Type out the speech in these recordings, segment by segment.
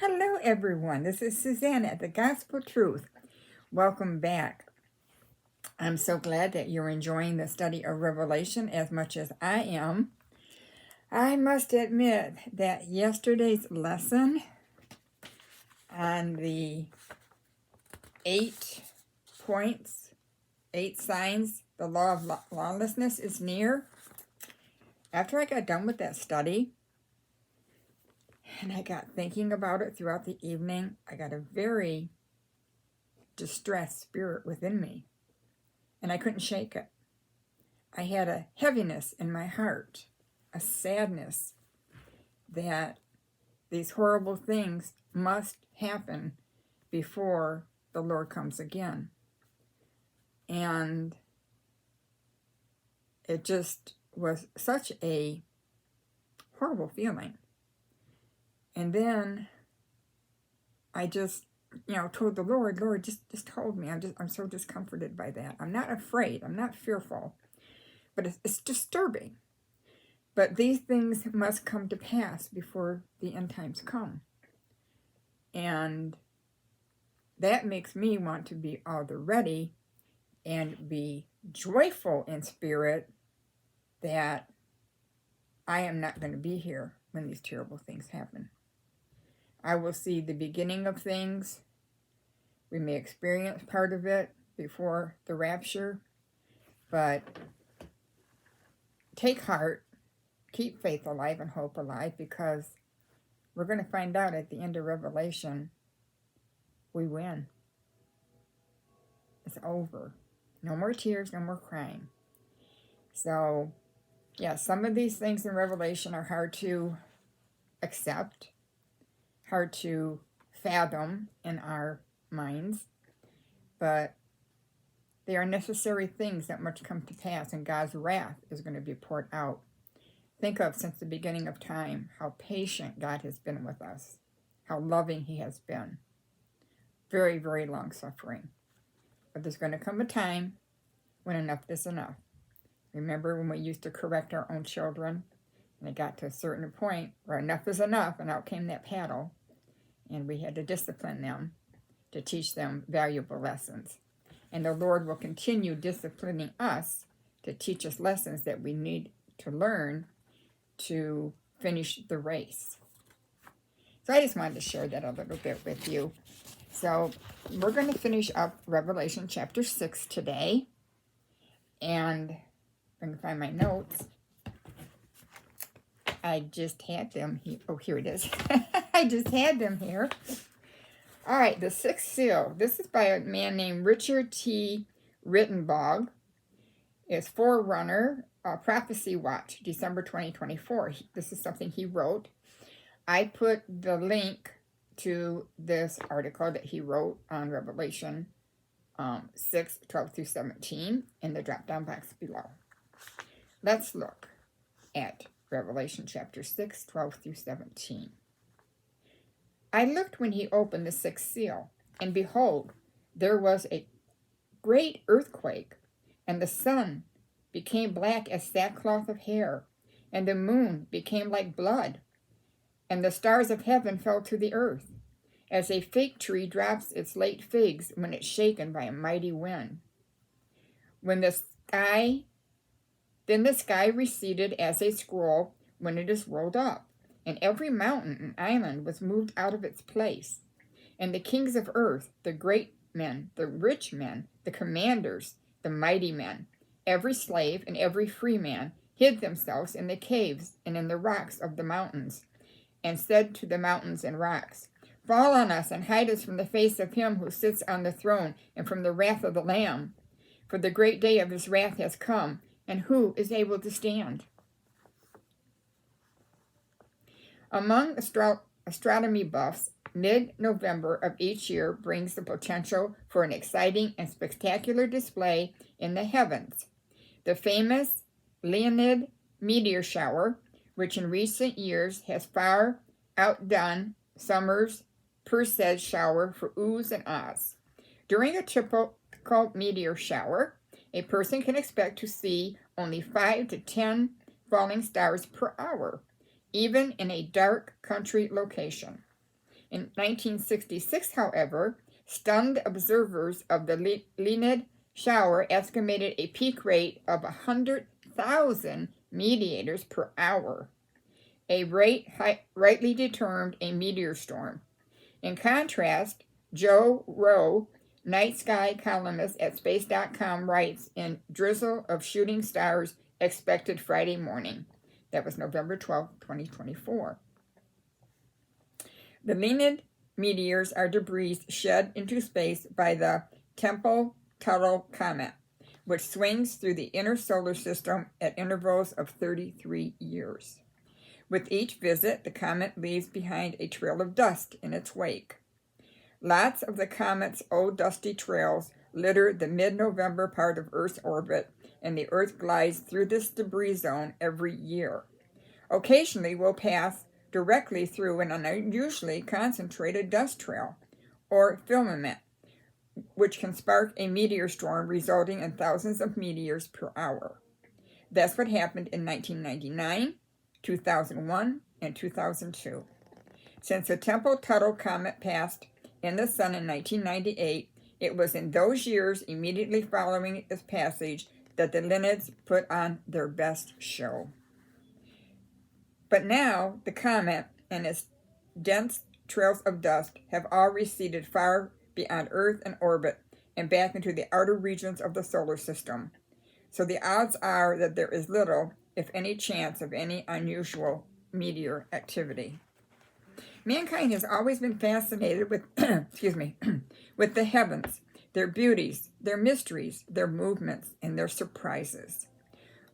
Hello, everyone. This is Suzanne at the Gospel Truth. Welcome back. I'm so glad that you're enjoying the study of Revelation as much as I am. I must admit that yesterday's lesson on the 8 points, 8 signs, the law of lawlessness is near. After I got done with that study, and I got thinking about it throughout the evening, I got a very distressed spirit within me, and I couldn't shake it. I had a heaviness in my heart, a sadness that these horrible things must happen before the Lord comes again. And it just was such a horrible feeling. And then I just, told the Lord, just hold me. I'm so discomforted by that. I'm not afraid. I'm not fearful. But it's disturbing. But these things must come to pass before the end times come. And that makes me want to be all the ready and be joyful in spirit that I am not going to be here when these terrible things happen. I will see the beginning of things. We may experience part of it before the rapture, but take heart, keep faith alive and hope alive, because we're going to find out at the end of Revelation, we win. It's over. No more tears, no more crying. So, yeah, some of these things in Revelation are hard to accept, hard to fathom in our minds, but they are necessary things that must come to pass, and God's wrath is going to be poured out. Think of, since the beginning of time, how patient God has been with us, how loving he has been. Very, very long suffering. But there's going to come a time when enough is enough. Remember when we used to correct our own children, and it got to a certain point where enough is enough, and out came that paddle, and we had to discipline them to teach them valuable lessons. And the Lord will continue disciplining us to teach us lessons that we need to learn to finish the race. So I just wanted to share that a little bit with you. So we're going to finish up Revelation chapter 6 today. And I'm going to find my notes. I just had them here. Oh, here it is. I just had them here. All right, the sixth seal. This is by a man named Richard T. Rittenbog. It's Forerunner, Prophecy Watch, December 2024. This is something he wrote. I put the link to this article that he wrote on Revelation 6, 12 through 17 in the drop-down box below. Let's look at Revelation chapter 6, 12 through 17. I looked when he opened the sixth seal, and behold, there was a great earthquake, and the sun became black as sackcloth of hair, and the moon became like blood, and the stars of heaven fell to the earth, as a fig tree drops its late figs when it's shaken by a mighty wind. Then the sky receded as a scroll when it is rolled up, and every mountain and island was moved out of its place. And the kings of earth, the great men, the rich men, the commanders, the mighty men, every slave and every free man, hid themselves in the caves and in the rocks of the mountains, and said to the mountains and rocks, Fall on us and hide us from the face of him who sits on the throne and from the wrath of the Lamb. For the great day of his wrath has come, and who is able to stand? Among astronomy buffs, mid-November of each year brings the potential for an exciting and spectacular display in the heavens. The famous Leonid meteor shower, which in recent years has far outdone summer's Perseids shower for oohs and ahs. During a typical meteor shower, a person can expect to see only 5 to 10 falling stars per hour, even in a dark country location. In 1966, however, stunned observers of the Leonid shower estimated a peak rate of 100,000 meteors per hour, a rate rightly determined a meteor storm. In contrast, Joe Rowe, night sky columnist at space.com, writes in Drizzle of Shooting Stars Expected Friday Morning. That was November 12, 2024. The Leonid meteors are debris shed into space by the Tempel-Tuttle comet, which swings through the inner solar system at intervals of 33 years. With each visit, the comet leaves behind a trail of dust in its wake. Lots of the comet's old dusty trails litter the mid-November part of Earth's orbit, and the Earth glides through this debris zone every year. Occasionally, we'll pass directly through an unusually concentrated dust trail, or firmament, which can spark a meteor storm resulting in thousands of meteors per hour. That's what happened in 1999, 2001, and 2002. Since the Tempel-Tuttle comet passed in the sun in 1998, it was in those years immediately following its passage that the Leonids put on their best show. But now the comet and its dense trails of dust have all receded far beyond Earth and orbit and back into the outer regions of the solar system. So the odds are that there is little, if any, chance of any unusual meteor activity. Mankind has always been fascinated with, with the heavens, their beauties, their mysteries, their movements, and their surprises.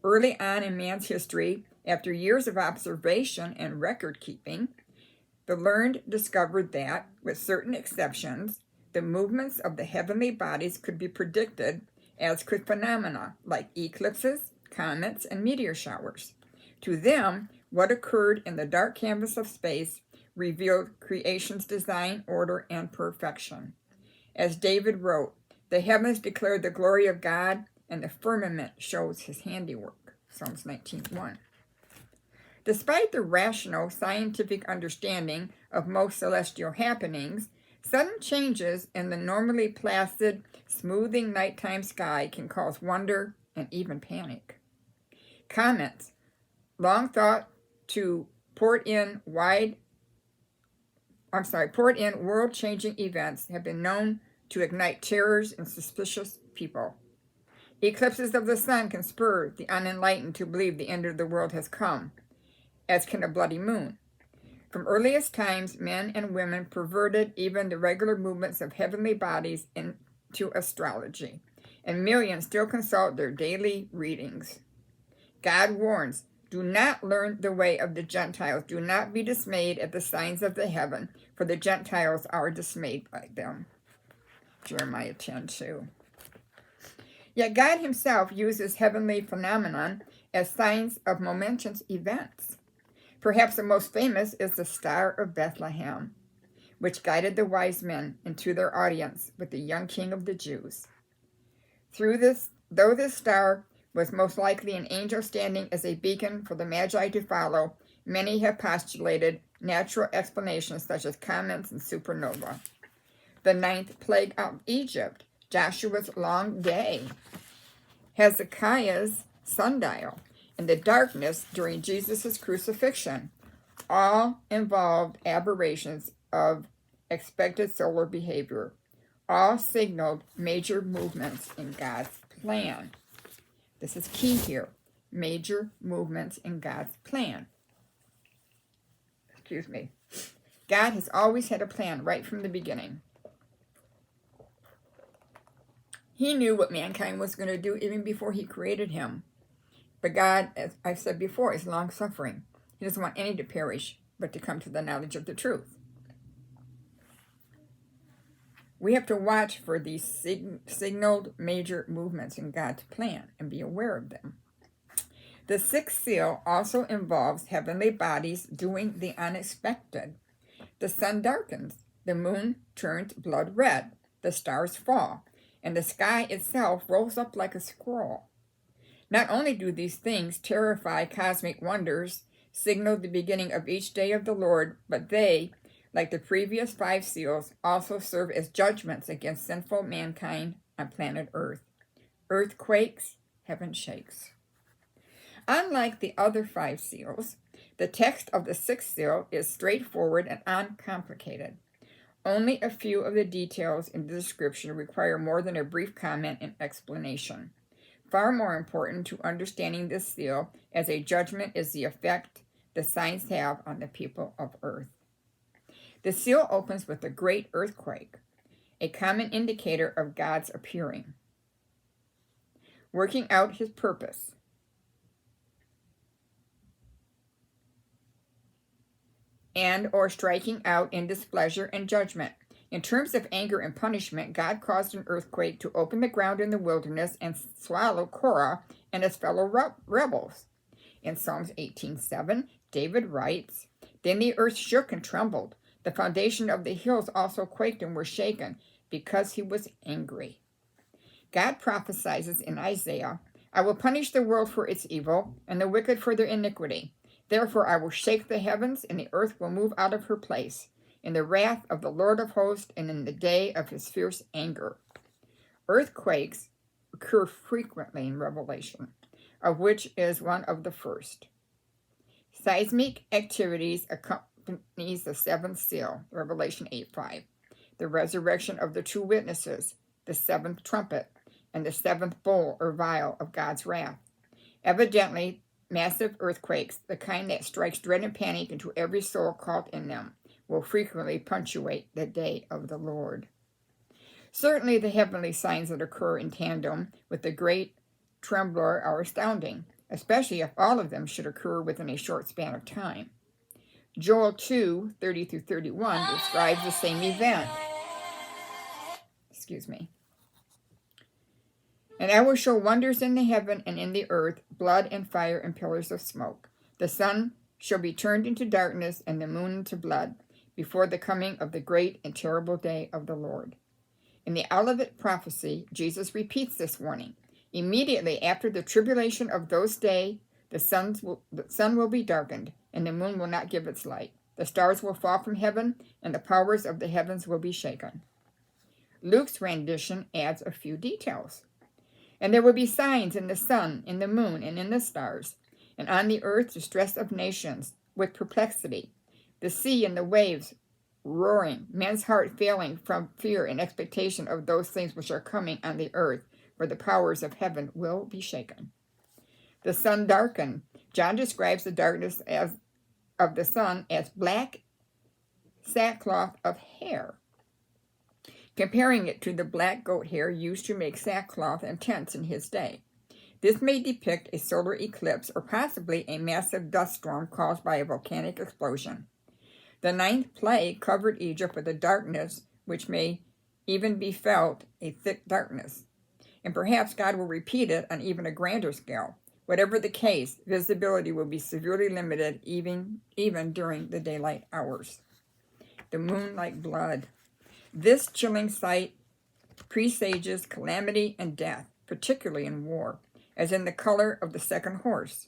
Early on in man's history, after years of observation and record keeping, the learned discovered that, with certain exceptions, the movements of the heavenly bodies could be predicted, as could phenomena like eclipses, comets, and meteor showers. To them, what occurred in the dark canvas of space revealed creation's design, order, and perfection. As David wrote, the heavens declare the glory of God, and the firmament shows his handiwork. Psalms 19:1. Despite the rational scientific understanding of most celestial happenings, sudden changes in the normally placid, smoothing nighttime sky can cause wonder and even panic. Comets, long thought to port in world-changing events, have been known to ignite terrors in suspicious people. Eclipses of the sun can spur the unenlightened to believe the end of the world has come, as can a bloody moon. From earliest times, men and women perverted even the regular movements of heavenly bodies into astrology, and millions still consult their daily readings. God warns, do not learn the way of the Gentiles. Do not be dismayed at the signs of the heaven, for the Gentiles are dismayed by them. Jeremiah 10:2. Yet God himself uses heavenly phenomenon as signs of momentous events. Perhaps the most famous is the Star of Bethlehem, which guided the wise men into their audience with the young king of the Jews. Though this star was most likely an angel standing as a beacon for the Magi to follow, many have postulated natural explanations such as comets and supernova. The 9th plague of Egypt, Joshua's long day, Hezekiah's sundial, and the darkness during Jesus' crucifixion, all involved aberrations of expected solar behavior. All signaled major movements in God's plan. This is key here. Major movements in God's plan. God has always had a plan right from the beginning. He knew what mankind was going to do even before he created him. But God, as I've said before, is long-suffering. He doesn't want any to perish, but to come to the knowledge of the truth. We have to watch for these signaled major movements in God's plan and be aware of them. The 6th seal also involves heavenly bodies doing the unexpected. The sun darkens, the moon turns blood red, the stars fall, and the sky itself rolls up like a scroll. Not only do these things terrify cosmic wonders, signal the beginning of each day of the Lord, but they, like the previous 5 seals, also serve as judgments against sinful mankind on planet Earth. Earthquakes, heaven shakes. Unlike the other 5 seals, the text of the 6th seal is straightforward and uncomplicated. Only a few of the details in the description require more than a brief comment and explanation. Far more important to understanding this seal as a judgment is the effect the signs have on the people of Earth. The seal opens with a great earthquake, a common indicator of God's appearing, working out his purpose. And or striking out in displeasure and judgment. In terms of anger and punishment, God caused an earthquake to open the ground in the wilderness and swallow Korah and his fellow rebels. In Psalms 18:7, David writes, "Then the earth shook and trembled. The foundation of the hills also quaked and were shaken, because he was angry." God prophesies in Isaiah, "I will punish the world for its evil, and the wicked for their iniquity. Therefore I will shake the heavens, and the earth will move out of her place, in the wrath of the Lord of hosts, and in the day of his fierce anger." Earthquakes occur frequently in Revelation, of which is one of the first. Seismic activities accompanies the 7th seal, Revelation 8:5. The resurrection of the 2 witnesses, the 7th trumpet, and the 7th bowl or vial of God's wrath. Evidently, massive earthquakes, the kind that strikes dread and panic into every soul caught in them, will frequently punctuate the day of the Lord. Certainly the heavenly signs that occur in tandem with the great trembler are astounding, especially if all of them should occur within a short span of time. Joel 2:30-31 describes the same event. "And I will show wonders in the heaven and in the earth, blood and fire and pillars of smoke. The sun shall be turned into darkness and the moon into blood, before the coming of the great and terrible day of the Lord." In the Olivet prophecy, Jesus repeats this warning. Immediately after the tribulation of those days, the sun will be darkened, and the moon will not give its light. The stars will fall from heaven, and the powers of the heavens will be shaken. Luke's rendition adds a few details. "And there will be signs in the sun, in the moon, and in the stars, and on the earth distress of nations, with perplexity, the sea and the waves roaring, men's heart failing from fear and expectation of those things which are coming on the earth, for the powers of heaven will be shaken." The sun darkened. John describes the darkness of the sun as black sackcloth of hair, comparing it to the black goat hair used to make sackcloth and tents in his day. This may depict a solar eclipse or possibly a massive dust storm caused by a volcanic explosion. The 9th plague covered Egypt with a darkness which may even be felt a thick darkness. And perhaps God will repeat it on even a grander scale. Whatever the case, visibility will be severely limited even during the daylight hours. The moon like blood. This chilling sight presages calamity and death, particularly in war, as in the color of the second horse.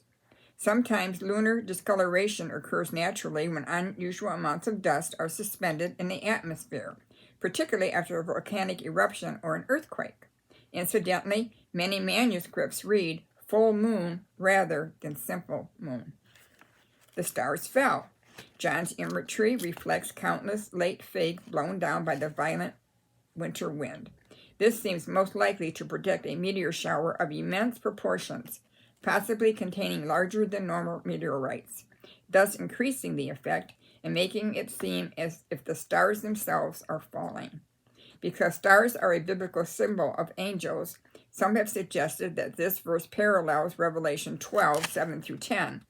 Sometimes lunar discoloration occurs naturally when unusual amounts of dust are suspended in the atmosphere, particularly after a volcanic eruption or an earthquake. Incidentally, many manuscripts read full moon rather than simple moon. The stars fell. John's imagery reflects countless late figs blown down by the violent winter wind. This seems most likely to predict a meteor shower of immense proportions, possibly containing larger than normal meteorites, thus increasing the effect and making it seem as if the stars themselves are falling. Because stars are a biblical symbol of angels, some have suggested that this verse parallels Revelation 12:7-10,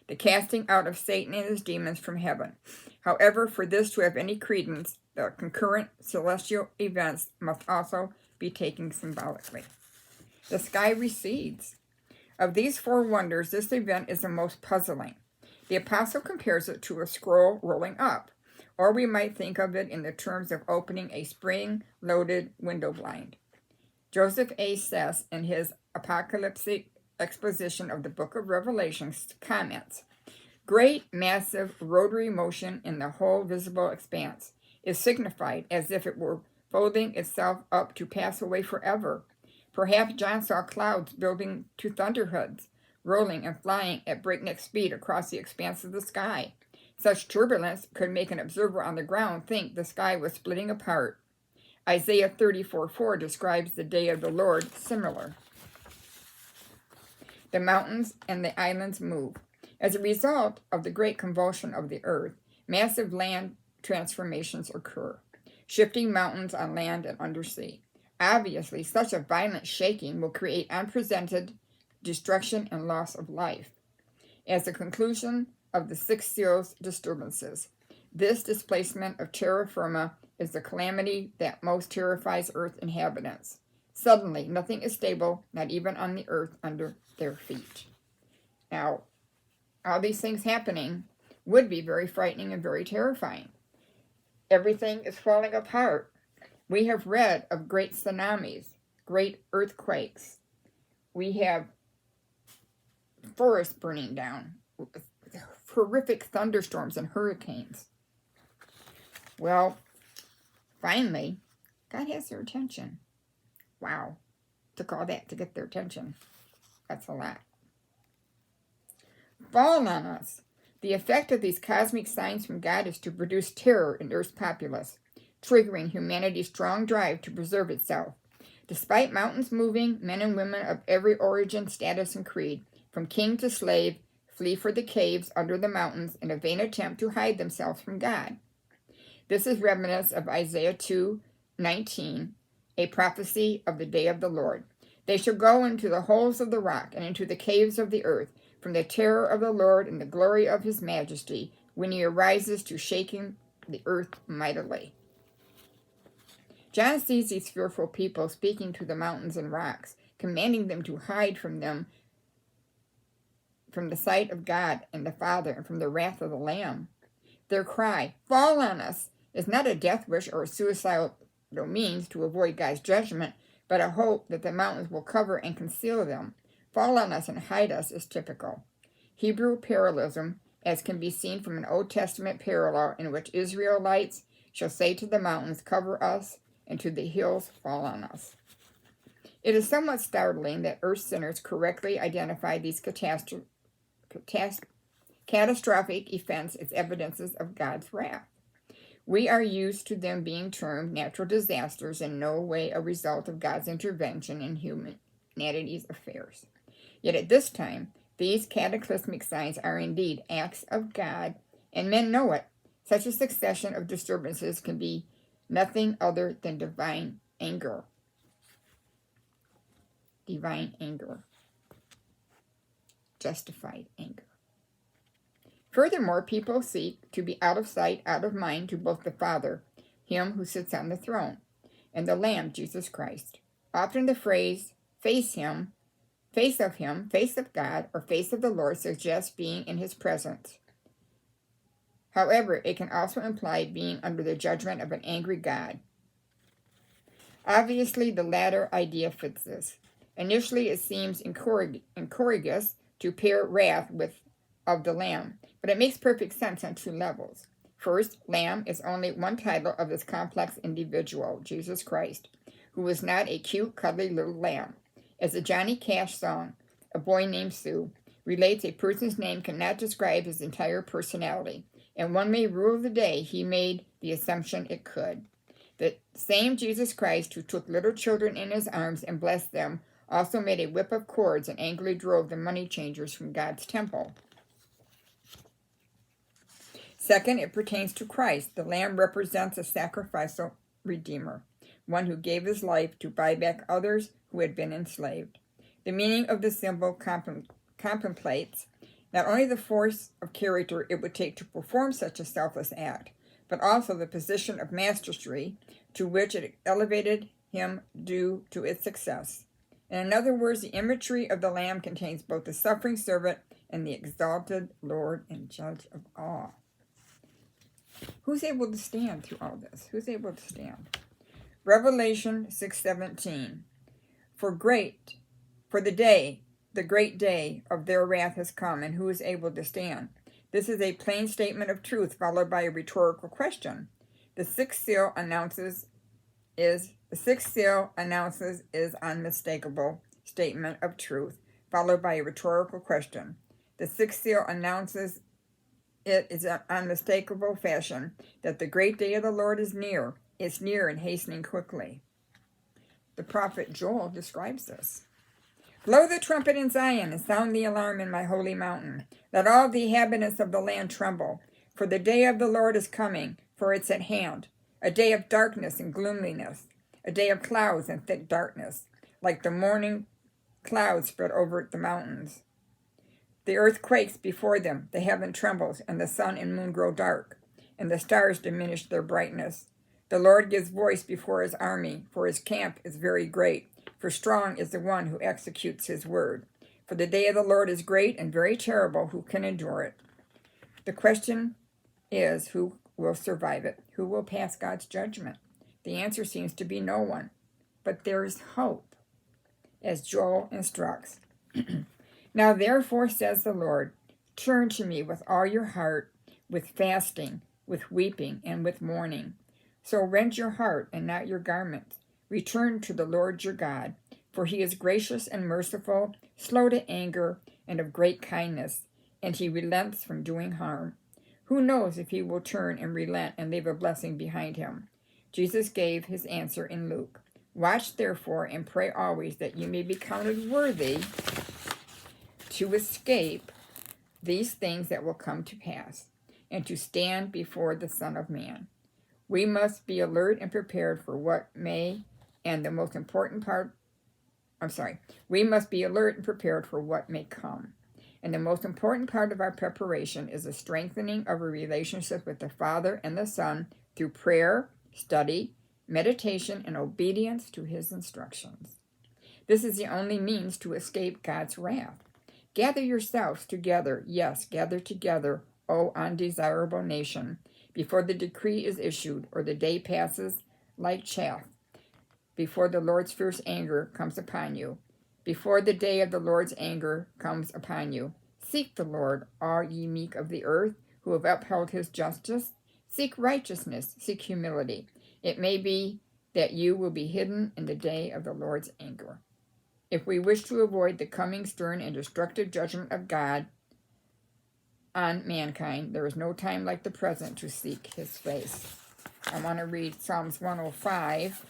the casting out of Satan and his demons from heaven. However, for this to have any credence, the concurrent celestial events must also be taken symbolically. The sky recedes. Of these 4 wonders, this event is the most puzzling. The apostle compares it to a scroll rolling up, or we might think of it in the terms of opening a spring-loaded window blind. Joseph A. Sess, in his apocalyptic exposition of the book of Revelation, comments, great, massive, rotary motion in the whole visible expanse is signified as if it were folding itself up to pass away forever. Perhaps John saw clouds building to thunderheads, rolling and flying at breakneck speed across the expanse of the sky. Such turbulence could make an observer on the ground think the sky was splitting apart. Isaiah 34:4 describes the day of the Lord similar. The mountains and the islands move. As a result of the great convulsion of the earth, massive land transformations occur, shifting mountains on land and undersea. Obviously, such a violent shaking will create unprecedented destruction and loss of life. As a conclusion of the six seals disturbances, this displacement of terra firma is the calamity that most terrifies earth inhabitants. Suddenly, nothing is stable, not even on the earth under their feet. Now, all these things happening would be very frightening and very terrifying. Everything is falling apart. We have read of great tsunamis, great earthquakes. We have forests burning down, horrific thunderstorms and hurricanes. Well, finally, God has their attention. Wow. Took all that to get their attention. That's a lot. Fall on us. The effect of these cosmic signs from God is to produce terror in Earth's populace, triggering humanity's strong drive to preserve itself. Despite mountains moving, men and women of every origin, status, and creed, from king to slave, flee for the caves under the mountains in a vain attempt to hide themselves from God. This is reminiscent of Isaiah 2:19, a prophecy of the day of the Lord. They shall go into the holes of the rock and into the caves of the earth, from the terror of the Lord and the glory of his majesty, when he arises to shaking the earth mightily. John sees these fearful people speaking to the mountains and rocks, commanding them to hide from them, from the sight of God and the Father, and from the wrath of the Lamb. Their cry, "Fall on us," is not a death wish or a suicidal means to avoid God's judgment, but a hope that the mountains will cover and conceal them. Fall on us and hide us is typical. Hebrew parallelism, as can be seen from an Old Testament parallel in which Israelites shall say to the mountains, "Cover us," and to the hills, "Fall on us." It is somewhat startling that earth sinners correctly identify these catastrophic events as evidences of God's wrath. We are used to them being termed natural disasters, in no way a result of God's intervention in humanity's affairs. Yet at this time, these cataclysmic signs are indeed acts of God, and men know it. Such a succession of disturbances can be nothing other than divine anger. Divine anger. Justified anger. Furthermore, people seek to be out of sight, out of mind to both the Father, him who sits on the throne, and the Lamb, Jesus Christ. Often the phrase, face him, face of him, face of God, or face of the Lord suggests being in his presence. However, it can also imply being under the judgment of an angry God. Obviously, the latter idea fits this. Initially, it seems incourious to pair wrath with of the Lamb, but it makes perfect sense on two levels. First, Lamb is only one title of this complex individual, Jesus Christ, who is not a cute, cuddly little lamb. As the Johnny Cash song, "A Boy Named Sue," relates, a person's name cannot describe his entire personality, and one may rule the day he made the assumption it could. The same Jesus Christ who took little children in his arms and blessed them also made a whip of cords and angrily drove the money changers from God's temple. Second, it pertains to Christ. The Lamb represents a sacrificial Redeemer, one who gave his life to buy back others who had been enslaved. The meaning of the symbol contemplates not only the force of character it would take to perform such a selfless act, but also the position of mastery to which it elevated him due to its success. In other words, the imagery of the Lamb contains both the suffering servant and the exalted Lord and Judge of all. Who's able to stand through all this? Who's able to stand? Revelation 6:17. For the great day of their wrath has come, and who is able to stand? This is a plain statement of truth followed by a rhetorical question. The sixth seal announces is unmistakable statement of truth followed by a rhetorical question. The sixth seal announces it is an unmistakable fashion that the great day of the Lord is near. It's near and hastening quickly. The prophet Joel describes this. Blow the trumpet in Zion and sound the alarm in my holy mountain. Let all the inhabitants of the land tremble. For the day of the Lord is coming, for it's at hand. A day of darkness and gloominess. A day of clouds and thick darkness. Like the morning clouds spread over the mountains. The earth quakes before them, the heaven trembles, and the sun and moon grow dark, and the stars diminish their brightness. The Lord gives voice before his army, for his camp is very great, for strong is the one who executes his word. For the day of the Lord is great and very terrible, who can endure it? The question is, who will survive it? Who will pass God's judgment? The answer seems to be no one, but there is hope, as Joel instructs. Now therefore, says the Lord, turn to me with all your heart, with fasting, with weeping, and with mourning. So rend your heart and not your garments. Return to the Lord your God, for he is gracious and merciful, slow to anger, and of great kindness, and he relents from doing harm. Who knows if he will turn and relent and leave a blessing behind him? Jesus gave his answer in Luke. Watch therefore and pray always that you may be counted worthy to escape these things that will come to pass, and to stand before the Son of Man. We must be alert and prepared for what may, and the most important part, we must be alert and prepared for what may come. And the most important part of our preparation is the strengthening of a relationship with the Father and the Son through prayer, study, meditation, and obedience to his instructions. This is the only means to escape God's wrath. Gather yourselves together, yes, gather together, O undesirable nation, before the decree is issued, or the day passes like chaff, before the Lord's fierce anger comes upon you, before the day of the Lord's anger comes upon you. Seek the Lord, all ye meek of the earth, who have upheld his justice. Seek righteousness, seek humility. It may be that you will be hidden in the day of the Lord's anger. If we wish to avoid the coming stern and destructive judgment of God on mankind, there is no time like the present to seek his face. I want to read Psalms 105,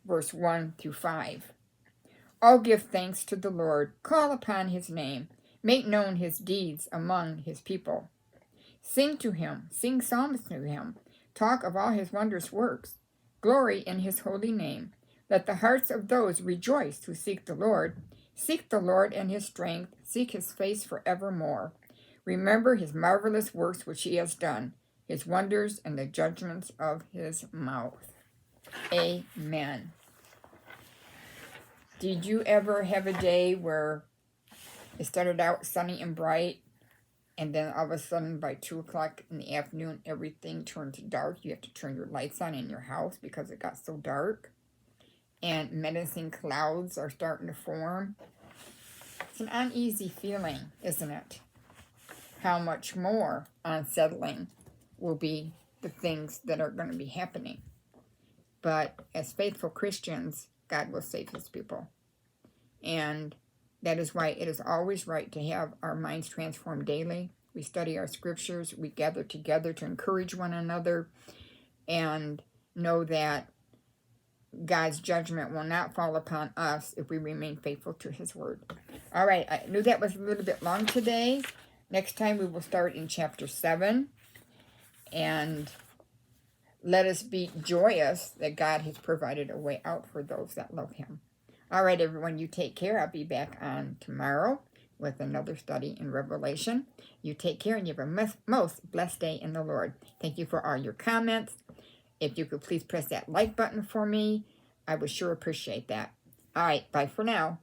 verse 1 through 5. Oh, give thanks to the Lord. Call upon his name. Make known his deeds among his people. Sing to him. Sing psalms to him. Talk of all his wondrous works. Glory in his holy name. Let the hearts of those rejoice who seek the Lord. Seek the Lord and his strength. Seek his face forevermore. Remember his marvelous works which he has done, his wonders and the judgments of his mouth. Amen. Did you ever have a day where it started out sunny and bright, and then all of a sudden by 2 o'clock in the afternoon, everything turns dark? You have to turn your lights on in your house because it got so dark. And menacing clouds are starting to form. It's an uneasy feeling, isn't it? How much more unsettling will be the things that are going to be happening. But as faithful Christians, God will save his people. And that is why it is always right to have our minds transformed daily. We study our scriptures. We gather together to encourage one another and know that God's judgment will not fall upon us if we remain faithful to his word. All right, I knew that was a little bit long today. Next time we will start in chapter 7. And let us be joyous that God has provided a way out for those that love him. All right, everyone, you take care. I'll be back on tomorrow with another study in Revelation. You take care and you have a most blessed day in the Lord. Thank you for all your comments. If you could please press that like button for me, I would sure appreciate that. All right, bye for now.